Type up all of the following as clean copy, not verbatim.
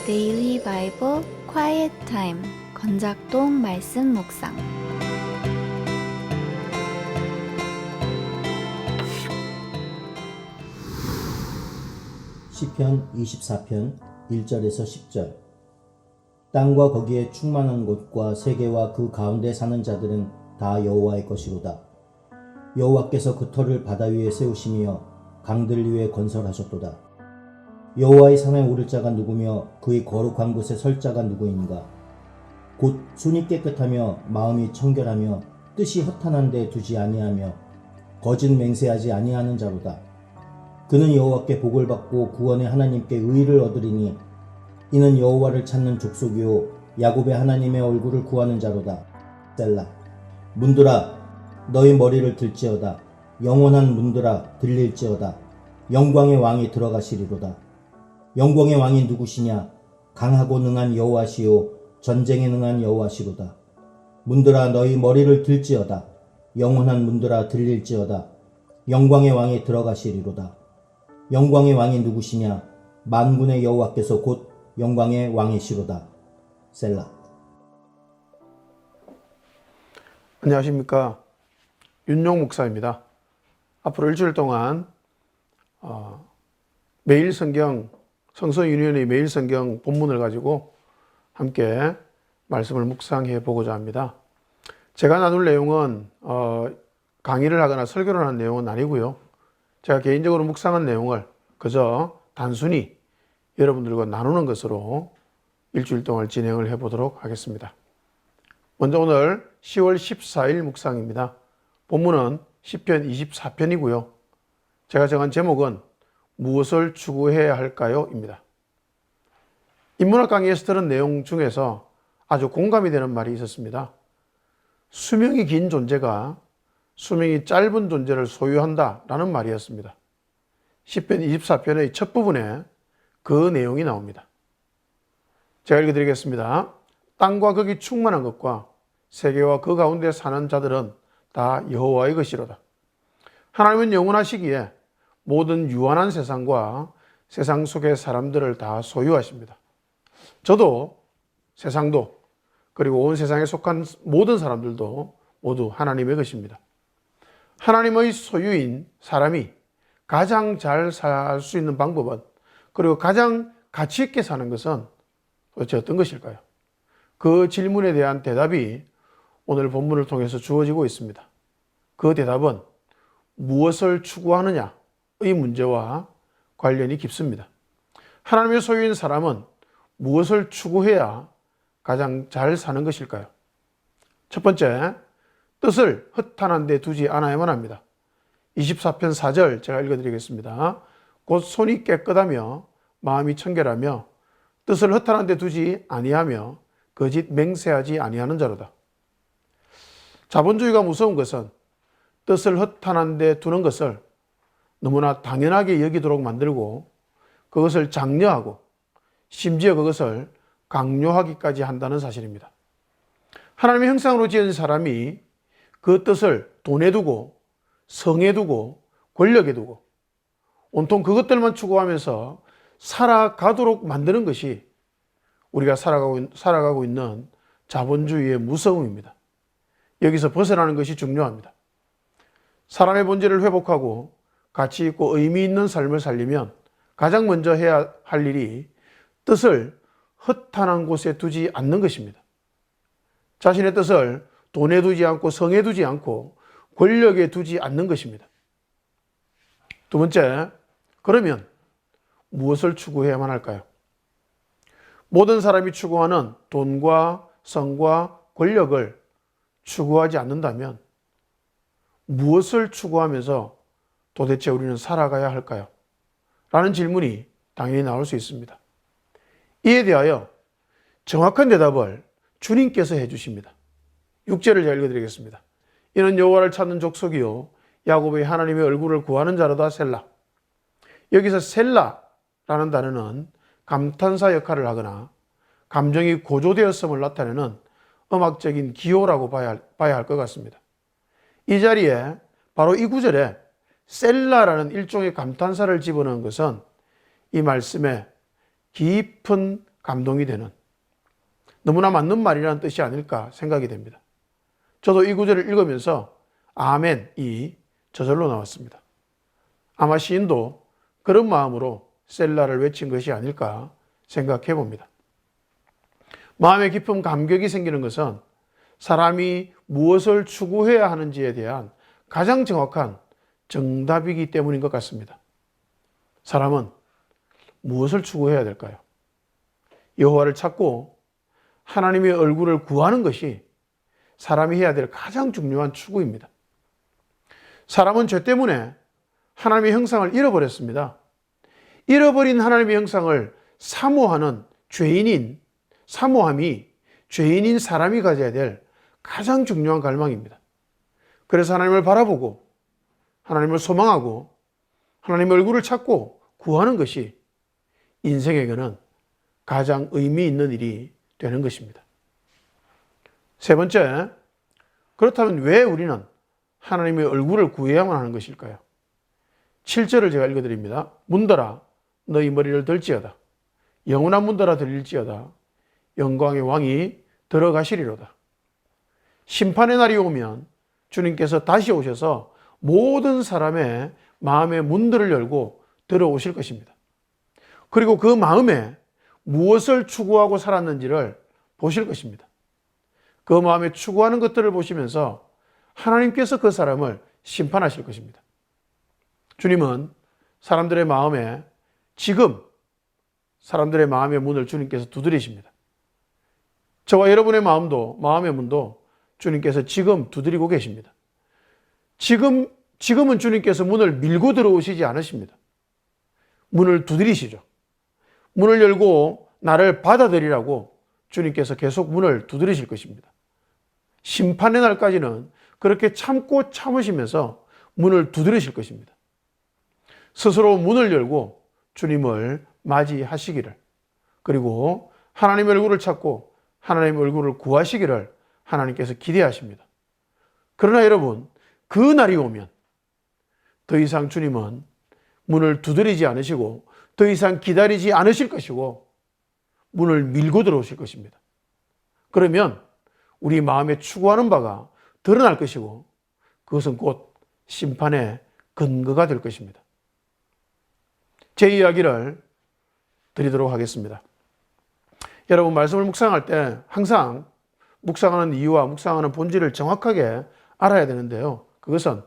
데일리 바이블 quiet time 건작동 말씀 묵상. 시편 24편 1절에서 10절. 땅과 거기에 충만한 곳과 세계와 그 가운데 사는 자들은 다 여호와의 것이로다. 여호와께서 그 터를 바다 위에 세우시며 강들 위에 건설하셨도다. 여호와의 산에 오를 자가 누구며 그의 거룩한 곳에 설 자가 누구인가. 곧 손이 깨끗하며 마음이 청결하며 뜻이 허탄한 데 두지 아니하며 거짓 맹세하지 아니하는 자로다. 그는 여호와께 복을 받고 구원의 하나님께 의를 얻으리니 이는 여호와를 찾는 족속이요 야곱의 하나님의 얼굴을 구하는 자로다. 셀라. 문들아 너희 머리를 들지어다. 영원한 문들아 들릴지어다. 영광의 왕이 들어가시리로다. 영광의 왕이 누구시냐? 강하고 능한 여호와시요 전쟁에 능한 여호와시로다. 문들아 너희 머리를 들지어다. 영원한 문들아 들릴지어다. 영광의 왕이 들어가시리로다. 영광의 왕이 누구시냐? 만군의 여호와께서 곧 영광의 왕이시로다. 셀라. 안녕하십니까, 윤용 목사입니다. 앞으로 일주일 동안 매일 성경 성서윤회의 매일 성경 본문을 가지고 함께 말씀을 묵상해 보고자 합니다. 제가 나눌 내용은 강의를 하거나 설교를 하는 내용은 아니고요. 제가 개인적으로 묵상한 내용을 그저 단순히 여러분들과 나누는 것으로 일주일 동안 진행을 해 보도록 하겠습니다. 먼저 오늘 10월 14일 묵상입니다. 본문은 시편 24편이고요. 제가 정한 제목은 무엇을 추구해야 할까요? 입니다. 인문학 강의에서 들은 내용 중에서 아주 공감이 되는 말이 있었습니다. 수명이 긴 존재가 수명이 짧은 존재를 소유한다 라는 말이었습니다. 시편 24편의 첫 부분에 그 내용이 나옵니다. 제가 읽어드리겠습니다. 땅과 거기 충만한 것과 세계와 그 가운데 사는 자들은 다 여호와의 것이로다. 하나님은 영원하시기에 모든 유한한 세상과 세상 속의 사람들을 다 소유하십니다. 저도 세상도 그리고 온 세상에 속한 모든 사람들도 모두 하나님의 것입니다. 하나님의 소유인 사람이 가장 잘 살 수 있는 방법은, 그리고 가장 가치 있게 사는 것은 도대체 어떤 것일까요? 그 질문에 대한 대답이 오늘 본문을 통해서 주어지고 있습니다. 그 대답은 무엇을 추구하느냐의 문제와 관련이 깊습니다. 하나님의 소유인 사람은 무엇을 추구해야 가장 잘 사는 것일까요? 첫 번째, 뜻을 허탄한 데 두지 않아야만 합니다. 24편 4절 제가 읽어드리겠습니다. 곧 손이 깨끗하며 마음이 청결하며 뜻을 허탄한 데 두지 아니하며 거짓 맹세하지 아니하는 자로다. 자본주의가 무서운 것은 뜻을 허탄한 데 두는 것을 너무나 당연하게 여기도록 만들고 그것을 장려하고 심지어 그것을 강요하기까지 한다는 사실입니다. 하나님의 형상으로 지은 사람이 그 뜻을 돈에 두고 성에 두고 권력에 두고 온통 그것들만 추구하면서 살아가도록 만드는 것이 우리가 살아가고 있는 자본주의의 무서움입니다. 여기서 벗어나는 것이 중요합니다. 사람의 본질을 회복하고 가치 있고 의미 있는 삶을 살리면 가장 먼저 해야 할 일이 뜻을 허탄한 곳에 두지 않는 것입니다. 자신의 뜻을 돈에 두지 않고 성에 두지 않고 권력에 두지 않는 것입니다. 두 번째, 그러면 무엇을 추구해야만 할까요? 모든 사람이 추구하는 돈과 성과 권력을 추구하지 않는다면 무엇을 추구하면서 도대체 우리는 살아가야 할까요? 라는 질문이 당연히 나올 수 있습니다. 이에 대하여 정확한 대답을 주님께서 해주십니다. 6절을 제가 읽어드리겠습니다. 이는 여호와를 찾는 족속이요 야곱의 하나님의 얼굴을 구하는 자로다. 셀라. 여기서 셀라라는 단어는 감탄사 역할을 하거나 감정이 고조되었음을 나타내는 음악적인 기호라고 봐야 할 것 같습니다. 이 자리에 바로 이 구절에 셀라라는 일종의 감탄사를 집어넣은 것은 이 말씀에 깊은 감동이 되는 너무나 맞는 말이라는 뜻이 아닐까 생각이 됩니다. 저도 이 구절을 읽으면서 아멘이 저절로 나왔습니다. 아마 시인도 그런 마음으로 셀라를 외친 것이 아닐까 생각해 봅니다. 마음에 깊은 감격이 생기는 것은 사람이 무엇을 추구해야 하는지에 대한 가장 정확한 정답이기 때문인 것 같습니다. 사람은 무엇을 추구해야 될까요? 여호와를 찾고 하나님의 얼굴을 구하는 것이 사람이 해야 될 가장 중요한 추구입니다. 사람은 죄 때문에 하나님의 형상을 잃어버렸습니다. 잃어버린 하나님의 형상을 사모하는 사모함이 죄인인 사람이 가져야 될 가장 중요한 갈망입니다. 그래서 하나님을 바라보고 하나님을 소망하고 하나님의 얼굴을 찾고 구하는 것이 인생에게는 가장 의미 있는 일이 되는 것입니다. 세 번째, 그렇다면 왜 우리는 하나님의 얼굴을 구해야만 하는 것일까요? 7절을 제가 읽어드립니다. 문들아 너희 머리를 들지어다. 영원한 문들아 들릴지어다. 영광의 왕이 들어가시리로다. 심판의 날이 오면 주님께서 다시 오셔서 모든 사람의 마음의 문들을 열고 들어오실 것입니다. 그리고 그 마음에 무엇을 추구하고 살았는지를 보실 것입니다. 그 마음에 추구하는 것들을 보시면서 하나님께서 그 사람을 심판하실 것입니다. 주님은 사람들의 마음에 지금 사람들의 마음의 문을 주님께서 두드리십니다. 저와 여러분의 마음의 문도 주님께서 지금 두드리고 계십니다. 지금은 주님께서 문을 밀고 들어오시지 않으십니다. 문을 두드리시죠. 문을 열고 나를 받아들이라고 주님께서 계속 문을 두드리실 것입니다. 심판의 날까지는 그렇게 참고 참으시면서 문을 두드리실 것입니다. 스스로 문을 열고 주님을 맞이하시기를, 그리고 하나님의 얼굴을 찾고 하나님의 얼굴을 구하시기를 하나님께서 기대하십니다. 그러나 여러분, 그 날이 오면 더 이상 주님은 문을 두드리지 않으시고 더 이상 기다리지 않으실 것이고 문을 밀고 들어오실 것입니다. 그러면 우리 마음에 추구하는 바가 드러날 것이고 그것은 곧 심판의 근거가 될 것입니다. 제 이야기를 드리도록 하겠습니다. 여러분, 말씀을 묵상할 때 항상 묵상하는 이유와 묵상하는 본질을 정확하게 알아야 되는데요. 그것은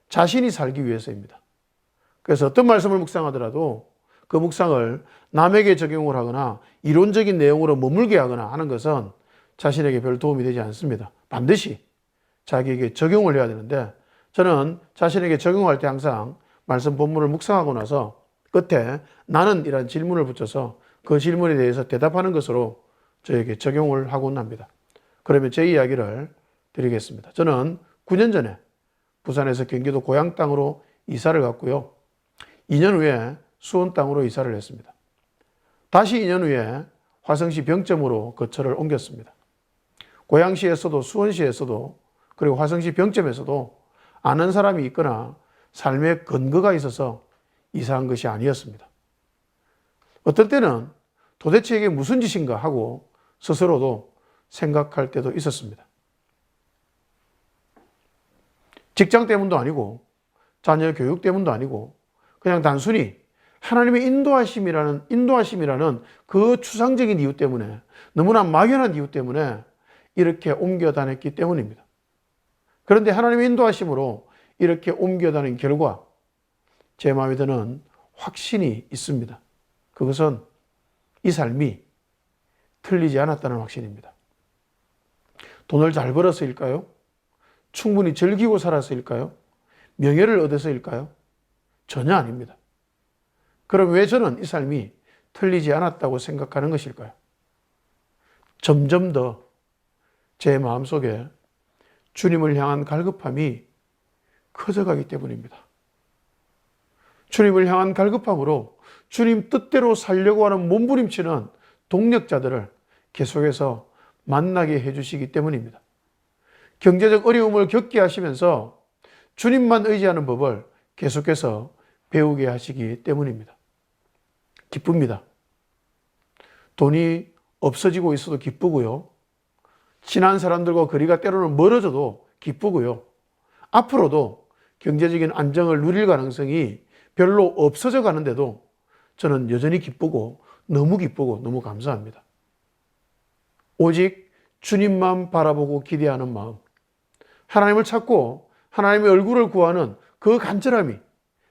자신이 살기 위해서입니다. 그래서 어떤 말씀을 묵상하더라도 그 묵상을 남에게 적용을 하거나 이론적인 내용으로 머물게 하거나 하는 것은 자신에게 별 도움이 되지 않습니다. 반드시 자기에게 적용을 해야 되는데, 저는 자신에게 적용할 때 항상 말씀 본문을 묵상하고 나서 끝에 나는 이란 질문을 붙여서 그 질문에 대해서 대답하는 것으로 저에게 적용을 하곤 합니다. 그러면 제 이야기를 드리겠습니다. 저는 9년 전에 부산에서 경기도 고향 땅으로 이사를 갔고요. 2년 후에 수원 땅으로 이사를 했습니다. 다시 2년 후에 화성시 병점으로 거처를 옮겼습니다. 고양시에서도 수원시에서도 그리고 화성시 병점에서도 아는 사람이 있거나 삶의 근거가 있어서 이사한 것이 아니었습니다. 어떤 때는 도대체 이게 무슨 짓인가 하고 스스로도 생각할 때도 있었습니다. 직장 때문도 아니고 자녀 교육 때문도 아니고 그냥 단순히 하나님의 인도하심이라는 그 추상적인 이유 때문에, 너무나 막연한 이유 때문에 이렇게 옮겨 다녔기 때문입니다. 그런데 하나님의 인도하심으로 이렇게 옮겨 다닌 결과 제 마음에 드는 확신이 있습니다. 그것은 이 삶이 틀리지 않았다는 확신입니다. 돈을 잘 벌어서일까요? 충분히 즐기고 살아서일까요? 명예를 얻어서일까요? 전혀 아닙니다. 그럼 왜 저는 이 삶이 틀리지 않았다고 생각하는 것일까요? 점점 더 제 마음속에 주님을 향한 갈급함이 커져가기 때문입니다. 주님을 향한 갈급함으로 주님 뜻대로 살려고 하는 몸부림치는 동력자들을 계속해서 만나게 해주시기 때문입니다. 경제적 어려움을 겪게 하시면서 주님만 의지하는 법을 계속해서 배우게 하시기 때문입니다. 기쁩니다. 돈이 없어지고 있어도 기쁘고요. 친한 사람들과 거리가 때로는 멀어져도 기쁘고요. 앞으로도 경제적인 안정을 누릴 가능성이 별로 없어져 가는데도 저는 여전히 기쁘고 너무 감사합니다. 오직 주님만 바라보고 기대하는 마음, 하나님을 찾고 하나님의 얼굴을 구하는 그 간절함이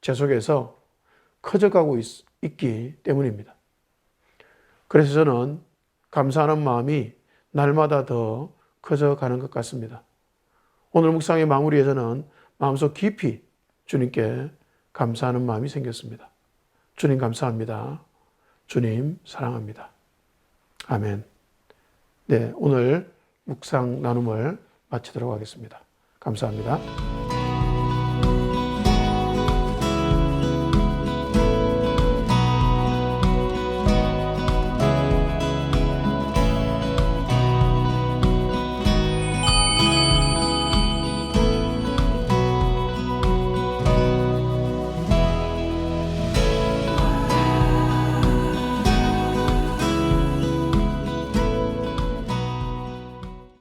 제 속에서 커져가고 있기 때문입니다. 그래서 저는 감사하는 마음이 날마다 더 커져가는 것 같습니다. 오늘 묵상의 마무리에 저는 마음속 깊이 주님께 감사하는 마음이 생겼습니다. 주님 감사합니다. 주님 사랑합니다. 아멘. 네, 오늘 묵상 나눔을 마치도록 하겠습니다. 감사합니다.